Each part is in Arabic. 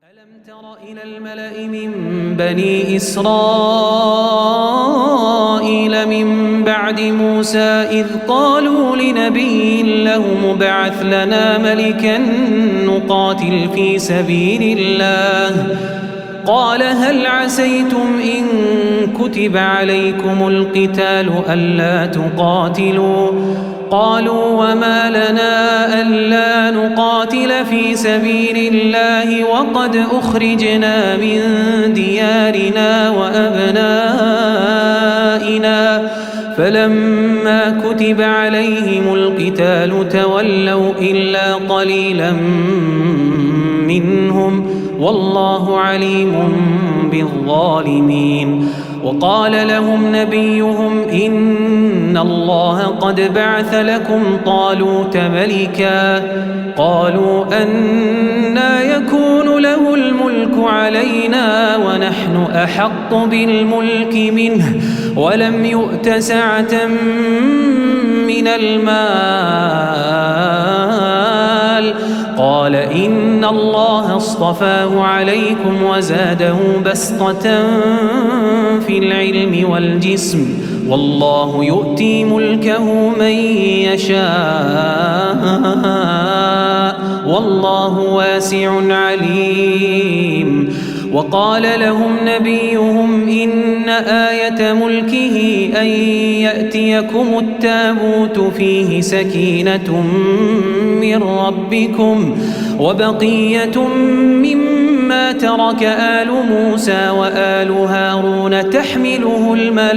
ألم تر إلى الملأ من بني إسرائيل من بعد موسى إذ قالوا لنبي له ابعث لنا ملكا نقاتل في سبيل الله قال هل عسيتم إن كتب عليكم القتال ألا تقاتلوا قالوا وما لنا ألا نقاتل في سبيل الله وقد أخرجنا من ديارنا وأبنائنا فلما كتب عليهم القتال تولوا إلا قليلا منهم والله عليم بالظالمين وقال لهم نبيهم إن الله قد بعث لكم طالوت ملكا قالوا أنى يكون له الملك علينا ونحن أحق بالملك منه ولم يؤت سعة من المال قال إن الله اصطفاه عليكم وزاده بسطة في العلم والجسم والله يؤتي ملكه من يشاء والله واسع عليم وقال لهم نبيهم إن آية ملكه أن يأتيكم التابوت فيه سكينة من ربكم وبقية مما ترك آل موسى وآل هارون تحمله الملائكة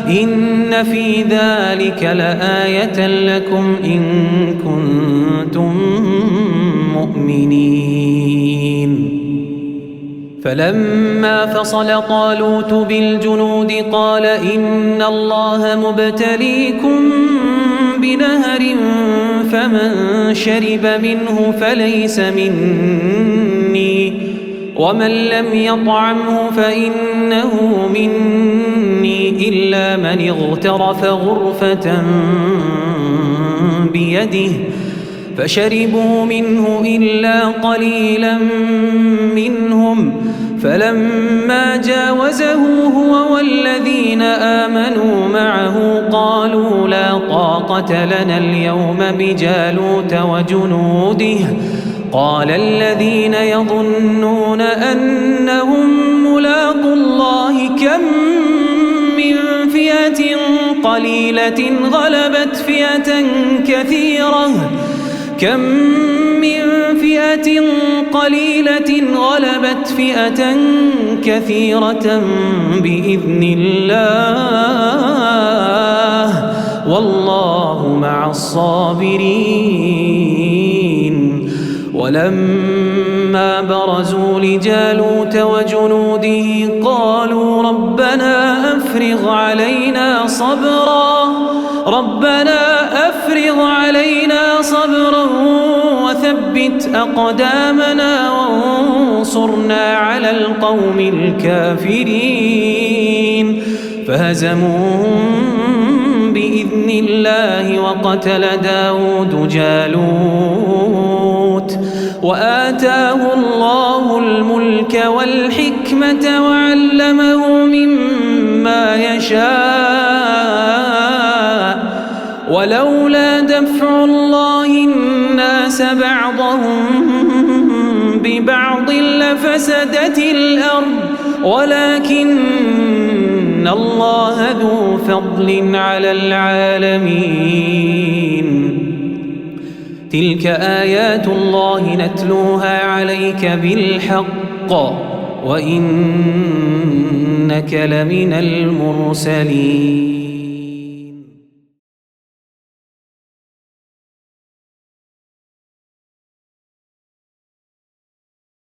إن في ذلك لآية لكم إن كنتم مؤمنين فلما فصل طالوت بالجنود قال إن الله مبتليكم بنهر فمن شرب منه فليس مني ومن لم يطعمه فإنه مني إلا من اغترف غرفة بيده فشربوا منه إلا قليلا منهم فلما جاوزه هو والذين آمنوا معه قالوا لا طاقة لنا اليوم بجالوت وجنوده قال الذين يظنون أنهم ملاقوا الله كم من فئة قليلة غلبت فئة كثيرة كم من فئة قليلة غلبت فئة كثيرة بإذن الله والله مع الصابرين ولما برزوا لجالوت وجنوده قالوا ربنا أفرغ علينا صبرا وثبت أقدامنا وانصرنا على القوم الكافرين فهزموهم بإذن الله وقتل داود جالوت وآتاه الله الملك والحكمة وعلمه مما يشاء ولولا دفع الله الناس بعضهم ببعض لفسدت الأرض ولكن الله ذو فضل على العالمين تلك آيات الله نتلوها عليك بالحق وإنك لمن المرسلين